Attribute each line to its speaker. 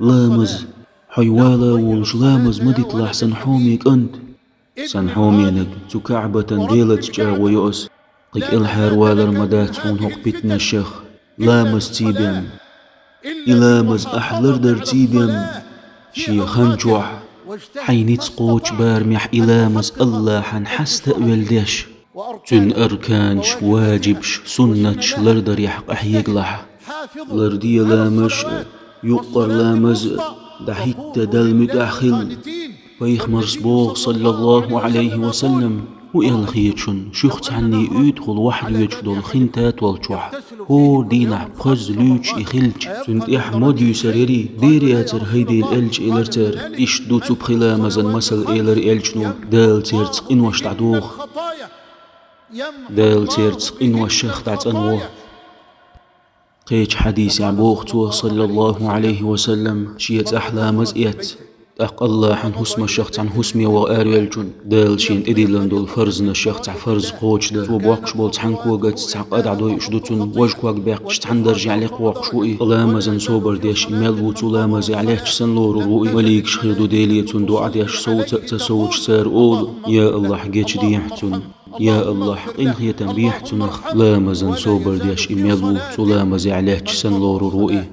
Speaker 1: لامز حيوالا ولش لامز مدت لحسن حوميك أنت سن حومينك تو كعبة ديلت جا ويؤس قيك الحار والر مدات حون هق بيتنا الشيخ لامز تيبيم إلامز أحلر در تيبيم شي خنجوح حينيت قوش بارميح إلامز الله حن حست والديش تن أركانش واجبش سنتش لردر يحق أحيق لح لردي لامش يقر لامز دحيت دل متأخل ويخمر صبوغ صلى الله عليه وسلم وإل خيتشن شخت عني يدخل واحد يجدل خنتات والجوح هو دينا بخز لوش إخلج تنت إحمد يسريري ديري أتر هيدي الألج إلرتر إش دوتو بخلا مزن مسل إلر إلجنو دال تيرتق إنوش تعدوخ دال تيرتق إنوش شخ تعتنوه قيج حديث عبوختو صلى الله عليه وسلم شيت أحلى مزئيت أق الله عن حسم الشخص عن حسمي وآري الجن دال شين إديلن دول فرزنا الشخص عن فرز قوش دا تو بوقش بول تحنك وقت تعقد عدو يشدوتون وجكواك بيقش تحندرج عليك وقشوئي لا مزن صوبر ديش إمال بوتو لا مزي عليك سن لور روئي وليك شخيدو ديليتون دو عديش صوت تسوج سار أول يا الله حقيتش ديحتون يا الله إن هي تنبيحتون لا مزن صوبر ديش إمال بوتو لا مزي عليك سن لور روئي